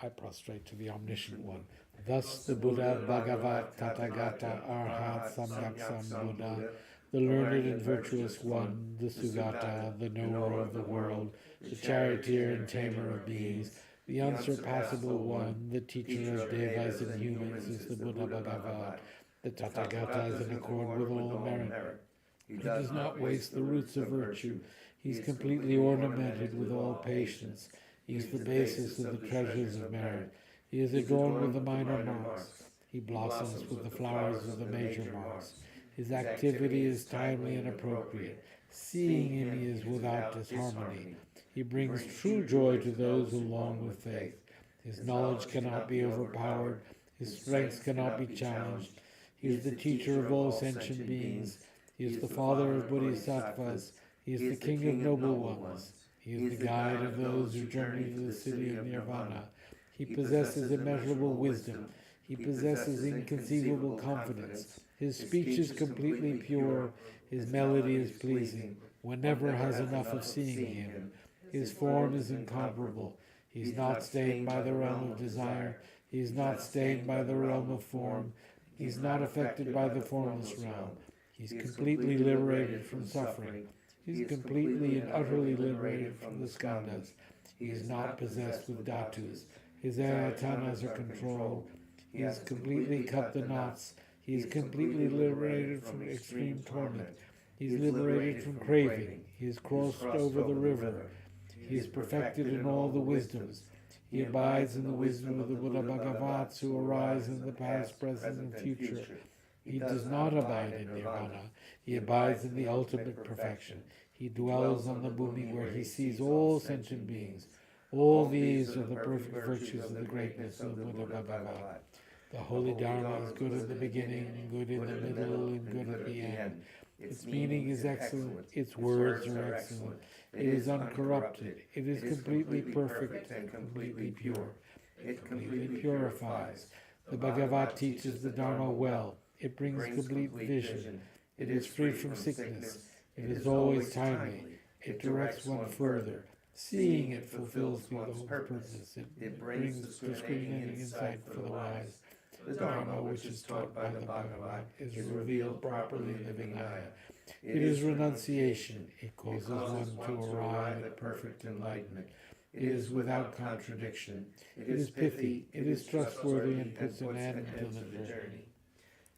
I prostrate to the Omniscient One. Thus the Buddha, Bhagavat, Tathagata, Arhat, Samyak Buddha, the learned and virtuous one, the Sugata, the knower of the world, the charioteer and tamer of beings, the unsurpassable one, the teacher of devas and humans is the Buddha Bhagavat. The Tathagata is in accord with all merit. He does not waste the roots of virtue. He's completely ornamented with all patience. He's the basis of the treasures of merit. He is adorned with the minor marks. He blossoms with the flowers of the major marks. His activity is timely and appropriate. Seeing him he is without disharmony. He brings true joy to those who long with faith. His knowledge cannot be overpowered. His strength cannot be challenged. He is the teacher of all sentient beings. He is the father of bodhisattvas. He is the king of noble ones. He is the guide of those who journey to the city of nirvana. He possesses immeasurable wisdom. He possesses inconceivable confidence. His speech is completely pure. His melody is pleasing. One never has enough of seeing him. His form is incomparable. He's not stained by the realm of desire. He's not stained by the realm of form. He's not affected by the formless realm. He's completely liberated from suffering. He's completely and utterly liberated from the skandhas. He is not possessed with dhatus. His ayatanas are controlled. He has completely cut the knots. He is completely liberated from extreme torment. He is liberated from craving. He has crossed over the river. He is perfected in all the wisdoms. He abides in the wisdom of the Buddha Bhagavats who arise in the past, present, and future. He does not abide in nirvana. He abides in the ultimate perfection. He dwells on the bhumi where he sees all sentient beings. All these are the perfect virtues of the greatness of Buddha Bhagavat. The holy Dharma is good in the beginning, good in the middle, and good at the end. Its meaning is excellent. Its words are excellent. It is uncorrupted. It is completely perfect and completely pure. It completely purifies. The Bhagavat teaches the Dharma well. It brings complete vision. It is free from sickness. It is always timely. It directs one further. Seeing it fulfills the whole purpose. It brings discriminating insight for the wise. The Dharma, which is taught by the Bhagavat, is revealed properly in the Vinaya. It is renunciation. It causes one to arrive at perfect enlightenment. It is without contradiction. It is pithy. It is trustworthy and puts an end to the journey.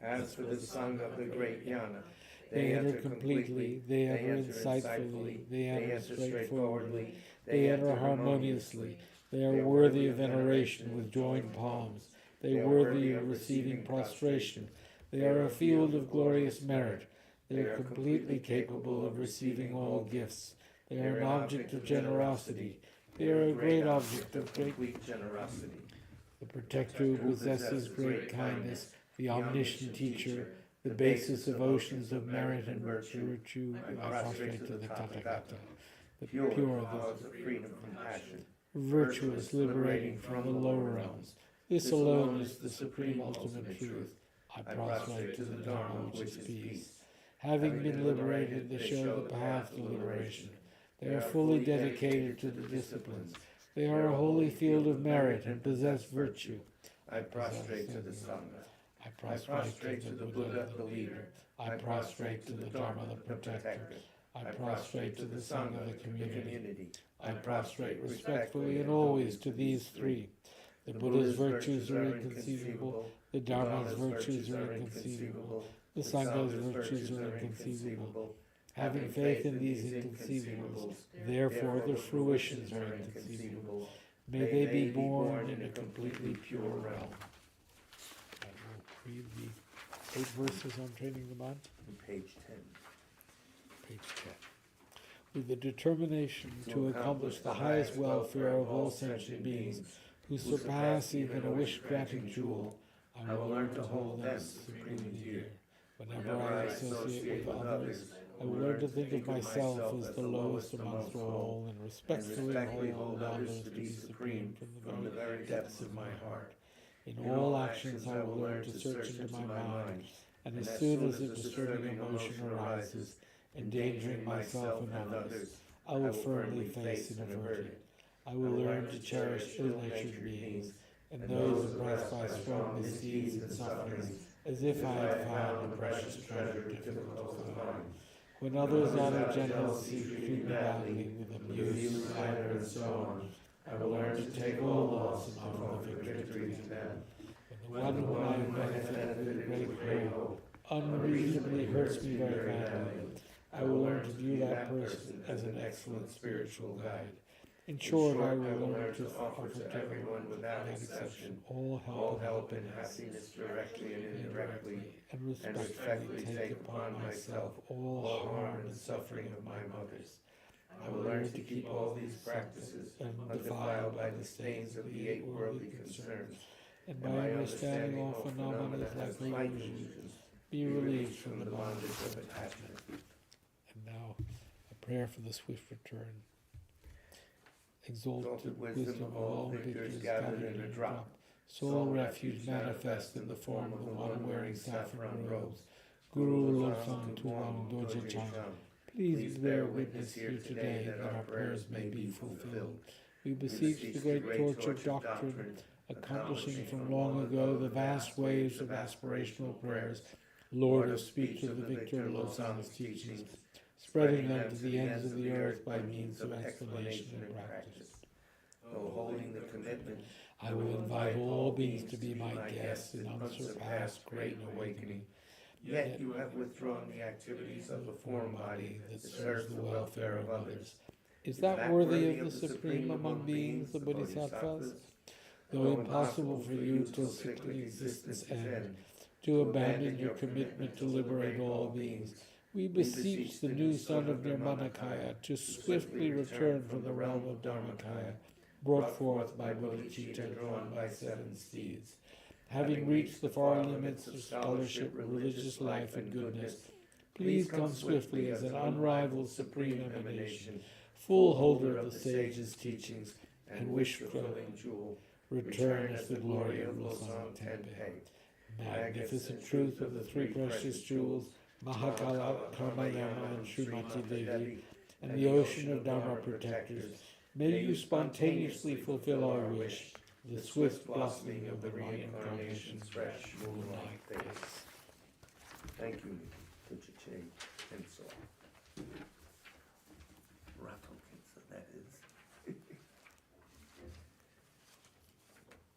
As for the Sangha of the great Jnana, They enter completely, they enter insightfully, they enter straightforwardly, they enter harmoniously, They are worthy of veneration with joined palms. They are worthy of receiving prostration. They are a field of glorious merit. They are completely capable of receiving all gifts. They are an object of generosity. They are a great object of great generosity. The protector who possesses great kindness, the omniscient teacher, the basis of oceans of merit and virtue, I prostrate to the Tathagata, the pure, the cause of freedom from passion, virtuous, liberating from the lower realms. This alone is the supreme ultimate truth. I prostrate to the Dharma, which is peace. Having been liberated, they show the path to liberation. They are fully dedicated to the disciplines. They are a holy field of merit and possess virtue. I prostrate to the Sangha. I prostrate to the Buddha, the leader. I prostrate to the Dharma, the protector. I prostrate to the Sangha, the community. I prostrate respectfully and always to these three. The Buddha's virtues are inconceivable. The Dharma's virtues are inconceivable. The Sangha's virtues are inconceivable. Having faith in these inconceivables, therefore their fruitions are inconceivable. May they be born in a completely pure realm. I will read the 8 verses on training the mind. Page 10. Page 10. With the determination to accomplish the highest welfare of all sentient beings, who surpass even a wish-granting jewel, I will learn to hold them supremely dear. Whenever I associate with others, I will learn to think of myself as the lowest amongst all, and respectfully hold others to be supreme from the very depths of my heart. In all actions I will learn to search into my mind, and as soon as a disturbing emotion arises, endangering myself and others, I will firmly face and avert it. I will learn to cherish ill-natured beings, and those impressed by strong misdeeds and sufferings, as if I had found a precious treasure difficult to find. When others out of jealousy treat me badly with abuse, slander, and so on, I will learn to take all loss and offer the victory to them. When the one whom I have benefited with great hope unreasonably hurts me very badly, I will learn to view that person as an excellent spiritual guide. In short, I will learn to offer to everyone without exception all help and happiness directly and indirectly, and respectfully take upon myself all harm and suffering of my mothers. I will learn to keep all these practices undefiled by the stains of the 8 worldly concerns, and by understanding all phenomena like illusions, be released from the bondage of attachment. And now, a prayer for the swift return. Exalted wisdom of all victors gathered in a drop, sole refuge manifest in the form of the one wearing saffron robes, Guru Lobsang Tuang Doje Chang, please bear witness here today that our prayers may be fulfilled. We beseech the great torch of doctrine, accomplishing from long ago the vast waves of aspirational prayers, Lord of speech of the victor Lobsang's teachings, spreading them to the ends of the earth by means of explanation and practice. Though holding the commitment, I will invite all beings to be my guests in unsurpassed great awakening. yet you have withdrawn the activities of the form body that serves the welfare of others. Is that worthy of the supreme among beings, the Bodhisattvas? Though impossible for you till sickly existence end, to abandon your commitment to liberate all beings, we beseech the new son of Nirmanakaya to swiftly return from the realm of Dharmakaya, brought forth by bodhicitta drawn by 7 steeds. Having reached the far limits of scholarship, religious life, and goodness, please come swiftly as an unrivaled supreme emanation, full holder of the sage's teachings, and wish-fulfilling jewel. Return as the glory of Losang Tenpe. Magnificent truth of the 3 precious jewels, Mahakala, Karmayama, and Srimati Devi, and the ocean of Dharma protectors, may you spontaneously fulfill our wish, the swift blossoming of the reincarnation's fresh moonlight face. Thank you, Puchache, KHENSUR.